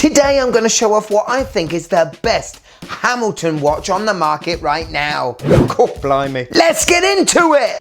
Today I'm going to show off what I think is the best Hamilton watch on the market right now. Oh, blimey. Let's get into it!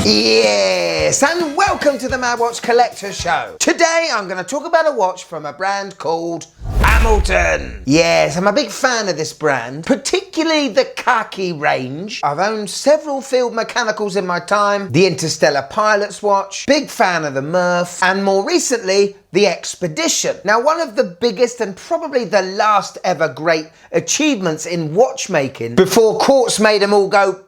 Yes, and welcome to the Mad Watch Collector Show. Today I'm going to talk about a watch from a brand called Hamilton. Yes, I'm a big fan of this brand, particularly the Khaki range. I've owned several field mechanicals in my time, the Interstellar Pilot's watch, big fan of the Murph, and more recently, the Expedition. Now, one of the biggest and probably the last ever great achievements in watchmaking, before Quartz made them all go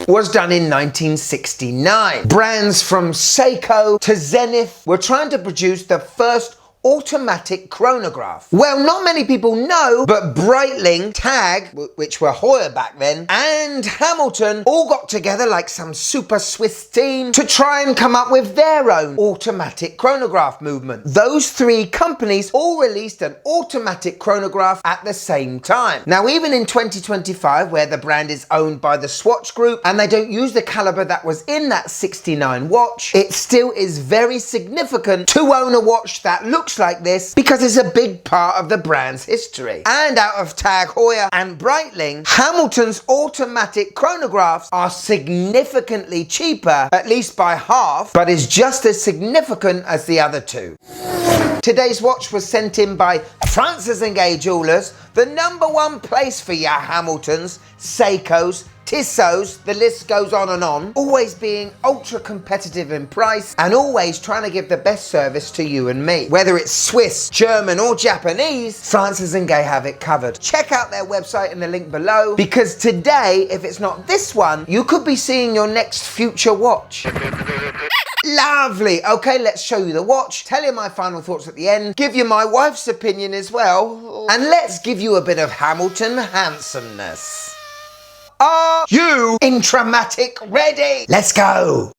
was done in 1969. Brands from Seiko to Zenith were trying to produce the first automatic chronograph. Well, not many people know, but Breitling, Tag, which were Heuer back then, and Hamilton all got together like some super Swiss team to try and come up with their own automatic chronograph movement. Those three companies all released an automatic chronograph at the same time. Now, even in 2025, where the brand is owned by the Swatch Group and they don't use the caliber that was in that 69 watch, it still is very significant to own a watch that looks like this because it's a big part of the brand's history. And out of Tag Heuer and Breitling, Hamilton's automatic chronographs are significantly cheaper, at least by half, but is just as significant as the other two. Today's watch was sent in by Francis & Gay Jewelers, the #1 place for your Hamiltons, Seikos, Tissot's, the list goes on and on, always being ultra competitive in price and always trying to give the best service to you and me. Whether it's Swiss, German or Japanese, Francis & Gay have it covered. Check out their website in the link below, because today, if it's not this one, you could be seeing your next future watch. Lovely. Okay, let's show you the watch, tell you my final thoughts at the end, give you my wife's opinion as well, and let's give you a bit of Hamilton handsomeness. Are you Intramatic ready? Let's go!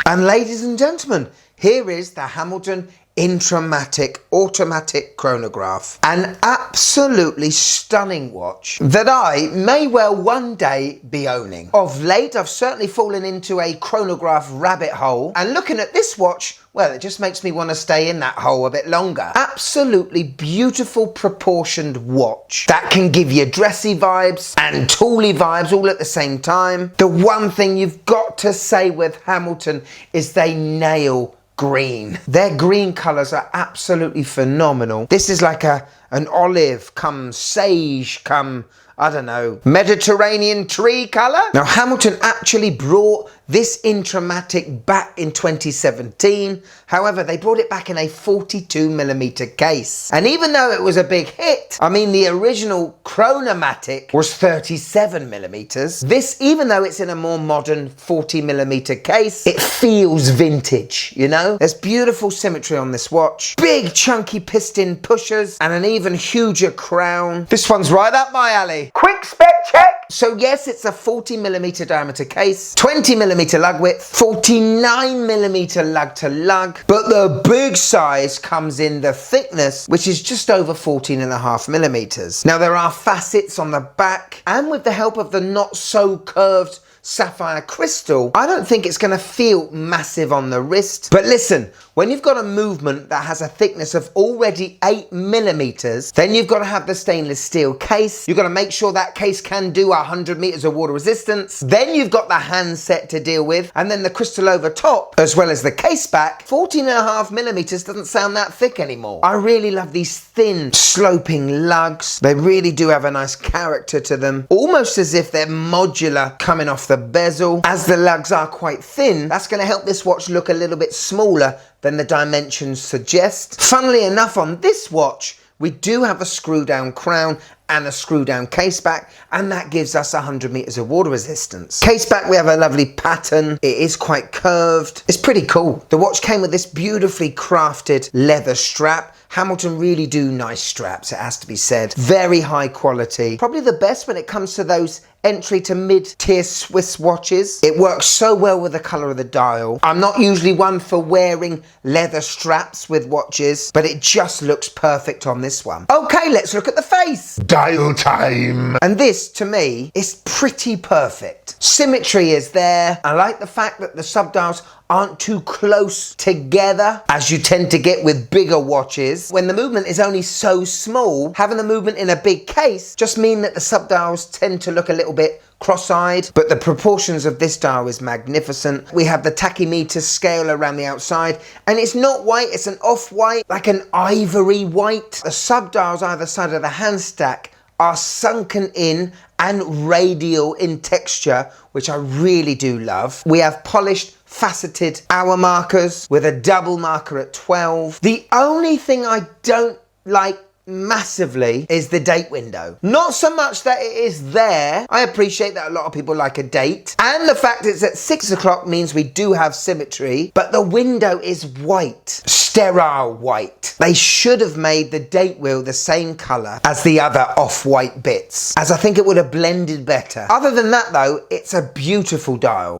And ladies and gentlemen, here is the Hamilton Intramatic automatic chronograph. An absolutely stunning watch that I may well one day be owning. Of late, I've certainly fallen into a chronograph rabbit hole, and looking at this watch, well, it just makes me want to stay in that hole a bit longer. Absolutely beautiful proportioned watch that can give you dressy vibes and tooly vibes all at the same time. The one thing you've got to say with Hamilton is they nail green. Their green colours are absolutely phenomenal. This is like an olive come sage come, I don't know, Mediterranean tree colour. Now, Hamilton actually brought this Intramatic back in 2017. However, they brought it back in a 42mm case. And even though it was a big hit, I mean, the original Chronomatic was 37mm. This, even though it's in a more modern 40mm case, it feels vintage, you know? There's beautiful symmetry on this watch. Big chunky piston pushers and an even huger crown. This one's right up my alley. Quick spec check. So yes, it's a 40mm diameter case, 20mm lug width, 49mm lug to lug, but the big size comes in the thickness, which is just over 14.5mm. Now, there are facets on the back, and with the help of the not so curved sapphire crystal, I don't think it's going to feel massive on the wrist. But listen, when you've got a movement that has a thickness of already 8mm, then you've got to have the stainless steel case. You've got to make sure that case can do 100 meters of water resistance. Then you've got the handset to deal with, and then the crystal over top, as well as the case back. 14.5mm doesn't sound that thick anymore. I really love these thin, sloping lugs. They really do have a nice character to them, almost as if they're modular coming off the bezel. As the lugs are quite thin, that's going to help this watch look a little bit smaller than the dimensions suggest. Funnily enough, on this watch, we do have a screw down crown and a screw down case back, and that gives us 100 meters of water resistance. Case back, we have a lovely pattern. It is quite curved. It's pretty cool. The watch came with this beautifully crafted leather strap, Hamilton really do nice straps, it has to be said. Very high quality. Probably the best when it comes to those entry to mid-tier Swiss watches. It works so well with the colour of the dial. I'm not usually one for wearing leather straps with watches, but it just looks perfect on this one. Okay, let's look at the face. Dial time. And this, to me, is pretty perfect. Symmetry is there. I like the fact that the subdials aren't too close together, as you tend to get with bigger watches. When the movement is only so small, having the movement in a big case just mean that the subdials tend to look a little bit cross-eyed, but the proportions of this dial is magnificent. We have the tachymeter scale around the outside, and it's not white, it's an off-white, like an ivory white. The subdials either side of the hand stack are sunken in and radial in texture, which I really do love. We have polished faceted hour markers with a double marker at 12. The only thing I don't like massively is the date window. Not so much that it is there. I appreciate that a lot of people like a date, and the fact it's at 6 o'clock means we do have symmetry, but the window is white, sterile white. They should have made the date wheel the same colour as the other off-white bits, as I think it would have blended better. Other than that though, it's a beautiful dial.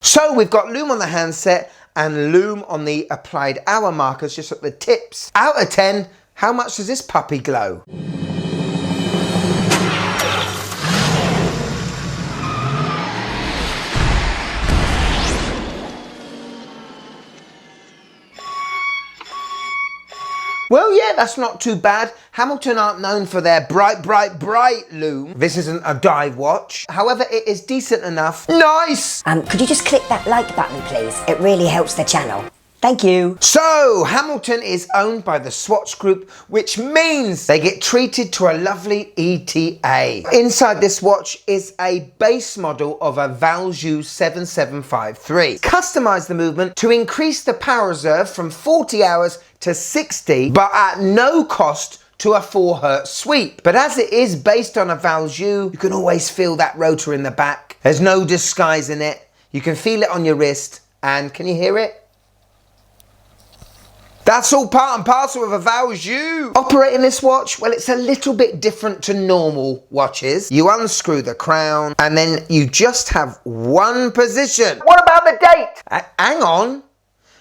So we've got lume on the handset and lume on the applied hour markers just at the tips. Out of 10, how much does this puppy glow? Well, yeah, that's not too bad. Hamilton aren't known for their bright, bright, bright lume. This isn't a dive watch. However, it is decent enough. Nice! Could you just click that like button, please? It really helps the channel. Thank you. So, Hamilton is owned by the Swatch Group, which means they get treated to a lovely ETA. Inside this watch is a base model of a Valjoux 7753. Customize the movement to increase the power reserve from 40 hours to 60, but at no cost to a 4 Hz sweep. But as it is based on a Valjoux, you can always feel that rotor in the back. There's no disguising it. You can feel it on your wrist, and can you hear it? That's all part and parcel of a Valjoux. Operating this watch, well, it's a little bit different to normal watches. You unscrew the crown and then you just have one position. What about the date? Hang on.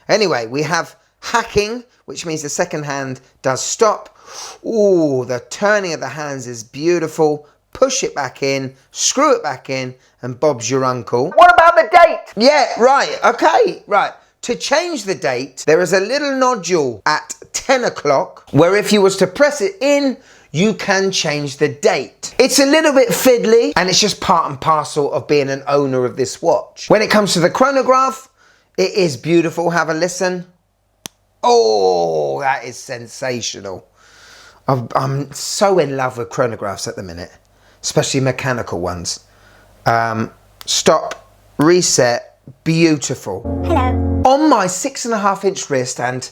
Anyway, we have hacking, which means the second hand does stop. Ooh, the turning of the hands is beautiful. Push it back in, screw it back in, and Bob's your uncle. What about the date? Yeah, right, okay, right. To change the date, there is a little nodule at 10 o'clock where if you was to press it in, you can change the date. It's a little bit fiddly and it's just part and parcel of being an owner of this watch. When it comes to the chronograph, it is beautiful. Have a listen. Oh, that is sensational. I'm so in love with chronographs at the minute, especially mechanical ones. Stop, reset, beautiful. Hello. On my 6.5-inch wrist, and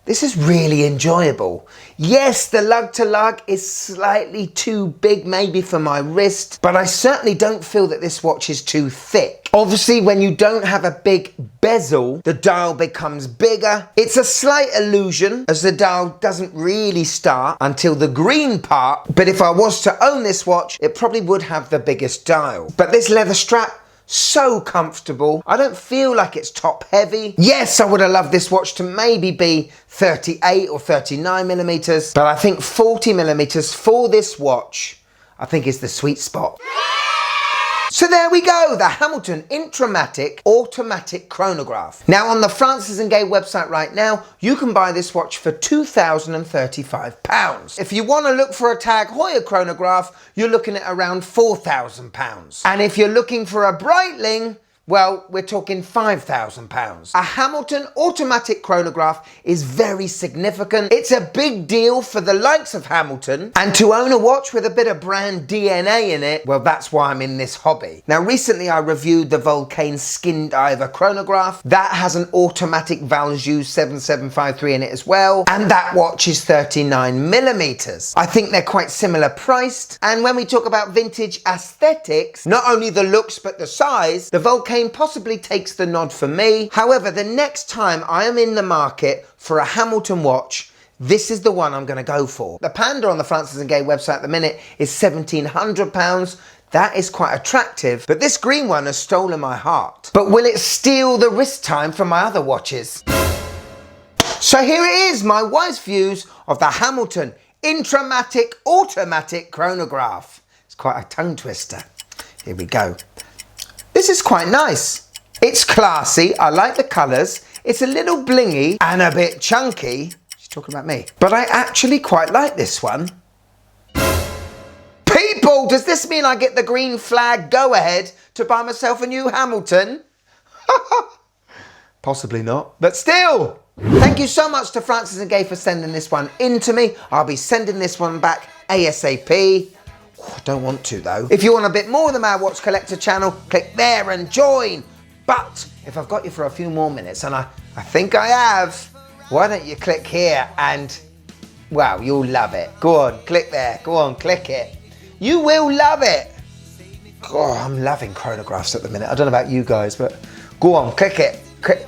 this is really enjoyable. Yes, the lug to lug is slightly too big maybe for my wrist, but I certainly don't feel that this watch is too thick. Obviously, when you don't have a big bezel, the dial becomes bigger. It's a slight illusion as the dial doesn't really start until the green part, but if I was to own this watch, it probably would have the biggest dial. But this leather strap, so comfortable. I don't feel like it's top heavy. Yes, I would have loved this watch to maybe be 38 or 39 millimeters, but I think 40 millimeters for this watch, I think is the sweet spot. So there we go, the Hamilton Intramatic Automatic Chronograph. Now on the Francis and Gay website right now, you can buy this watch for £2,035. If you want to look for a Tag Heuer chronograph, you're looking at around £4,000. And if you're looking for a Breitling, well, we're talking £5,000. A Hamilton automatic chronograph is very significant. It's a big deal for the likes of Hamilton, and to own a watch with a bit of brand DNA in it, well, that's why I'm in this hobby. Now, recently I reviewed the Vulcain Skin Diver chronograph. That has an automatic Valjoux 7753 in it as well, and that watch is 39 millimeters. I think they're quite similar priced, and when we talk about vintage aesthetics, not only the looks but the size, the Vulcain Hurricane possibly takes the nod for me. However, the next time I am in the market for a Hamilton watch, this is the one I'm going to go for. The Panda on the Francis & Gay website at the minute is £1,700. That is quite attractive, but this green one has stolen my heart. But will it steal the wrist time from my other watches? So here it is, my wise views of the Hamilton Intramatic Automatic Chronograph. It's quite a tongue twister. Here we go. This is quite nice. It's classy, I like the colours. It's a little blingy and a bit chunky. She's talking about me. But I actually quite like this one. People, does this mean I get the green flag go ahead to buy myself a new Hamilton? Possibly not, but still. Thank you so much to Francis & Gay for sending this one in to me. I'll be sending this one back ASAP. Oh, I don't want to though. If you want a bit more of the Mad Watch Collector channel, click there and join. But if I've got you for a few more minutes, and I think I have, why don't you click here and, well, you'll love it. Go on, click there. Go on, click it. You will love it. Oh, I'm loving chronographs at the minute. I don't know about you guys, but go on, click it. Click it!